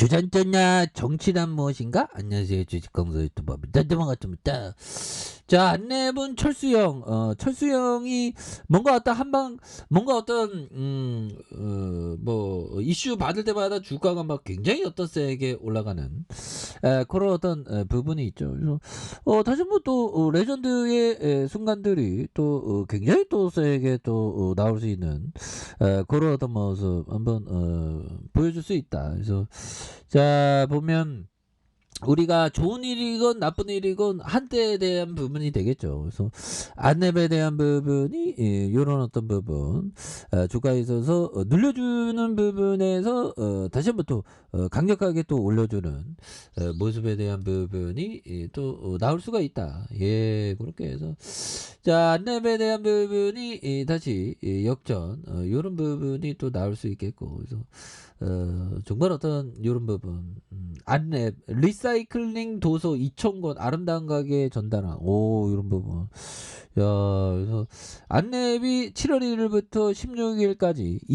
주전자냐 정치란 무엇인가? 안녕하세요, 주식광수 유튜버입니다. 반갑습니다. 자, 안내분 철수형. 철수형이 뭔가 어떤 한방 뭔가 어떤 뭐 이슈 받을 때마다 주가가 막 굉장히 어떤 세게 올라가는 그런 어떤 부분이 있죠. 그래서 다시 한번 또 레전드의 순간들이 또 굉장히 또 세게 또 나올 수 있는 그런 어떤 모습 한번 보여줄 수 있다. 그래서 자 보면 우리가 좋은 일이건 나쁜 일이건 한때에 대한 부분이 되겠죠. 그래서 안랩에 대한 부분이 이런 어떤 부분 주가에 있어서 눌려주는 부분에서 다시 한번 또 강력하게 또 올려주는 모습에 대한 부분이 또 나올 수가 있다. 예, 그렇게 해서 자 안랩에 대한 부분이 다시 역전 이런 부분이 또 나올 수 있겠고, 그래서 정말 어떤 이런 부분 안랩 리사이클링 도서 2,000권 아름다운 가게에 전달한 이런 부분. 야, 그래서 안랩이 7월 1일부터 16일까지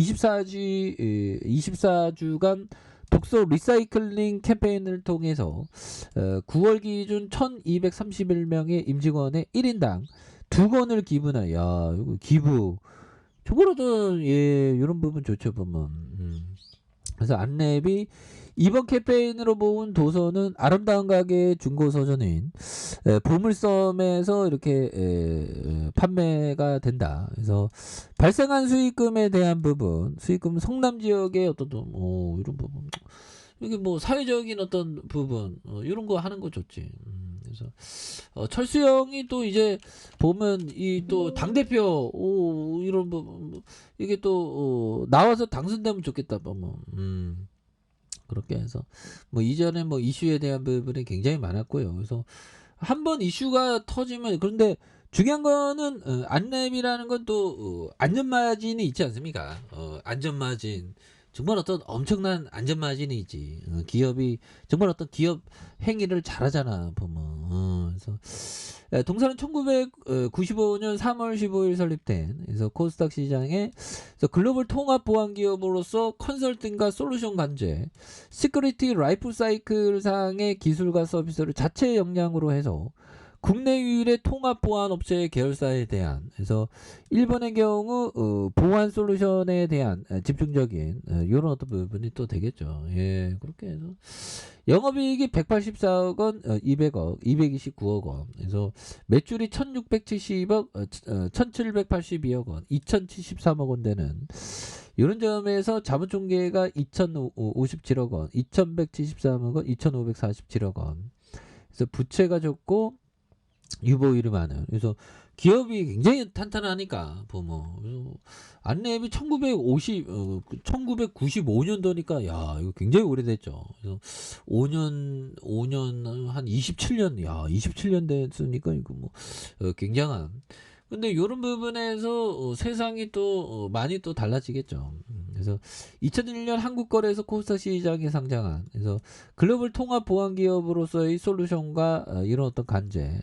24주간 독서 리사이클링 캠페인을 통해서 9월 기준 1231명의 임직원의 1인당 2권을 기부나. 야, 이거 기부 정말 어떤 이런 부분 좋죠 보면. 그래서 안랩이 이번 캠페인으로 모은 도서는 아름다운 가게의 중고서점인 보물섬에서 이렇게 판매가 된다. 그래서 발생한 수익금에 대한 부분, 수익금 성남 지역의 어떤 이런 부분, 이게 뭐 사회적인 어떤 부분 이런 거 하는 거 좋지. 그래서 철수형이 또 이제 보면 이 또 당대표 이런 부분 이게 또 나와서 당선되면 좋겠다 보면. 그렇게 해서 뭐 이전에 뭐 이슈에 대한 부분이 굉장히 많았고요. 그래서 한번 이슈가 터지면, 그런데 중요한 거는 안랩이라는 건 또 안전마진이 있지 않습니까? 안전마진 정말 어떤 엄청난 안전마진이 있지. 기업이 정말 어떤 기업 행위를 잘하잖아 보면. 그래서 동사는 1995년 3월 15일 설립된, 그래서 코스닥 시장에 글로벌 통합 보안 기업으로서 컨설팅과 솔루션 관제, 시큐리티 라이프 사이클 상의 기술과 서비스를 자체 역량으로 해서 국내 유일의 통합 보안 업체의 계열사에 대한, 그래서 일본의 경우 보안 솔루션에 대한 집중적인 이런 어떤 부분이 또 되겠죠. 예, 그렇게 해서 영업이익이 184억 원, 200억, 229억 원. 그래서 매출이 1670억, 1782억 원, 2073억 원 되는 이런 점에서 자본총계가 2057억 원, 2173억 원, 2547억 원. 그래서 부채가 적고 유보율이 많은. 그래서 기업이 굉장히 탄탄하니까 보면 안랩이 1995년도니까 야 이거 굉장히 오래됐죠. 그래서 5년 한 27년, 야 27년 됐으니까 이거 뭐 굉장한. 근데 이런 부분에서 세상이 또 많이 또 달라지겠죠. 그래서 2001년 한국거래소 코스닥 시장에 상장한, 그래서 글로벌 통합 보안 기업으로서의 솔루션과 이런 어떤 관제,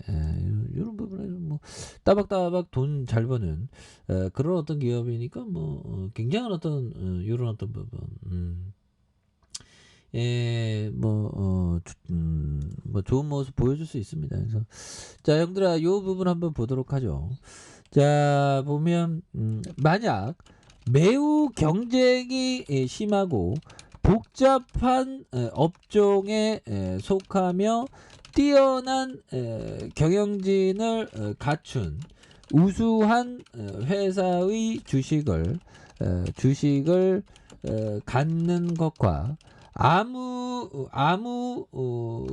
이런 부분에서 뭐 따박따박 돈 잘 버는 그런 어떤 기업이니까 뭐 굉장한 어떤 이런 어떤 부분. 뭐 좋은 모습 보여줄 수 있습니다. 그래서 자 형들아 요 부분 한번 보도록 하죠. 자 보면 만약 매우 경쟁이 심하고 복잡한 업종에 속하며 뛰어난 경영진을 갖춘 우수한 회사의 주식을 갖는 것과 아무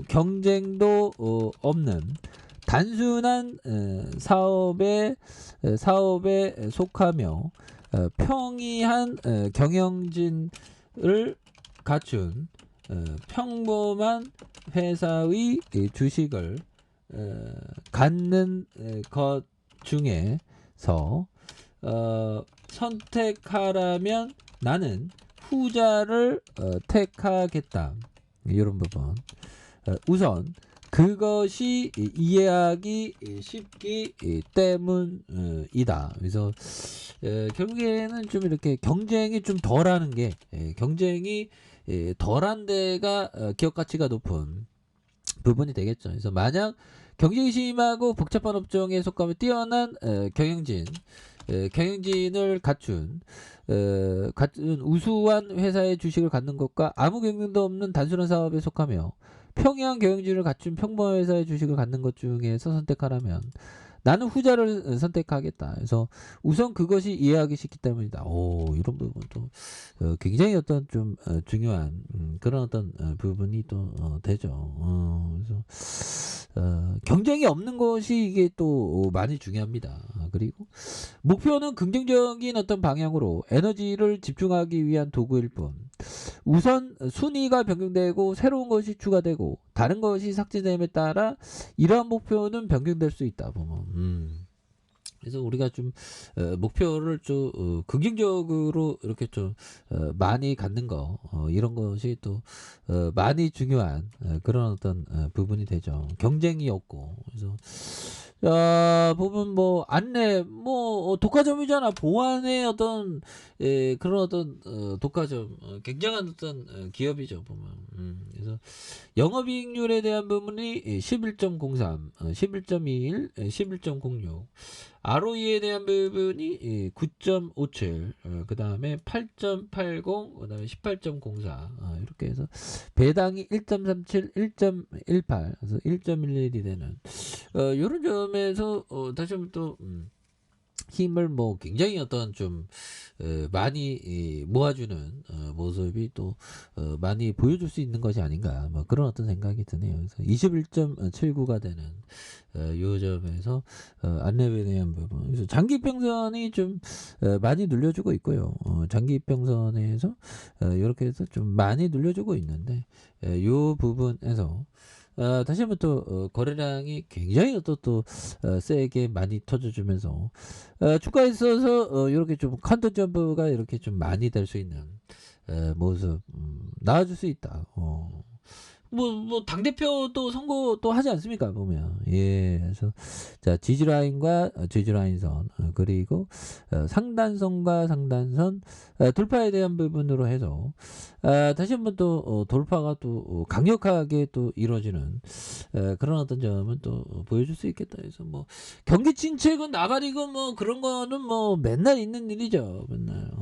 경쟁도 없는 단순한 사업에 속하며 평이한 경영진을 갖춘 평범한 회사의 주식을 갖는 것 중에서 선택하라면 나는 후자를 택하겠다. 이런 부분. 우선 그것이 이해하기 쉽기 때문이다. 그래서 결국에는 좀 이렇게 경쟁이 좀 덜하는 게, 경쟁이 덜한 데가 기업 가치가 높은 부분이 되겠죠. 그래서 만약 경쟁이 심하고 복잡한 업종에 속하며 뛰어난 경영진을 갖춘 우수한 회사의 주식을 갖는 것과 아무 경쟁도 없는 단순한 사업에 속하며 평이한 경영진을 갖춘 평범한 회사의 주식을 갖는 것 중에서 선택하라면 나는 후자를 선택하겠다. 그래서 우선 그것이 이해하기 쉽기 때문이다. 이런 부분도 굉장히 어떤 좀 중요한 그런 어떤 부분이 또 되죠. 그래서 경쟁이 없는 것이 이게 또 많이 중요합니다. 그리고 목표는 긍정적인 어떤 방향으로 에너지를 집중하기 위한 도구일 뿐 우선 순위가 변경되고 새로운 것이 추가되고 다른 것이 삭제됨에 따라 이러한 목표는 변경될 수 있다 보면 그래서 우리가 좀 목표를 좀 긍정적으로 이렇게 좀 많이 갖는 거 이런 것이 또 많이 중요한 그런 어떤 부분이 되죠. 경쟁이 없고 그래서 보면 뭐 안내 뭐 독과점이잖아. 보안의 어떤 그런 어떤 독과점 굉장한 어떤 기업이죠 보면. 그래서 영업이익률에 대한 부분이 11.03, 11.21, 11.06. ROE에 대한 부분이 9.57, 그 다음에 8.80, 그 다음에 18.04, 이렇게 해서 배당이 1.37, 1.18, 그래서 1.11이 되는, 요런 점에서, 다시 한번 또, 힘을 뭐 굉장히 어떤 좀 많이 모아주는 모습이 또 많이 보여줄 수 있는 것이 아닌가 뭐 그런 어떤 생각이 드네요. 그래서 21.79가 되는 요 점에서 안내에 대한 부분. 그래서 장기평선이 좀 많이 눌려주고 있고요. 장기평선에서 이렇게 해서 좀 많이 눌려주고 있는데 요 부분에서 다시 한번 또 거래량이 굉장히 또 세게 많이 터져주면서 주가에 있어서 이렇게 좀 컨터 점프가 이렇게 좀 많이 될 수 있는 모습 나와줄 수 있다. 뭐 당대표도 선거 또 하지 않습니까 보면. 그래서 자 지지라인과 지지라인선 그리고 상단선과 상단선 돌파에 대한 부분으로 해서 다시 한번 또 돌파가 또 강력하게 또 이루어지는 그런 어떤 점은 또 보여줄 수 있겠다. 그래서 뭐 경기 침체건 나발이건 뭐 그런 거는 뭐 맨날 있는 일이죠. 맨날.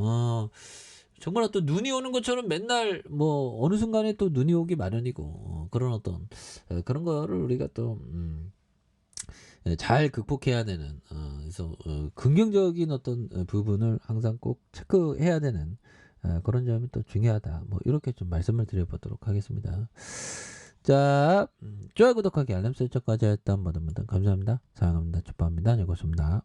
정말 어떤 눈이 오는 것처럼 맨날 뭐 어느 순간에 또 눈이 오기 마련이고 그런 어떤 그런 거를 우리가 또 잘 극복해야 되는 그래서 긍정적인 어떤 부분을 항상 꼭 체크해야 되는 그런 점이 또 중요하다. 뭐 이렇게 좀 말씀을 드려보도록 하겠습니다. 자, 좋아요, 구독하기, 알람 설정까지 했던 모든 분들 감사합니다. 사랑합니다. 축복합니다. 안녕히 계십니다.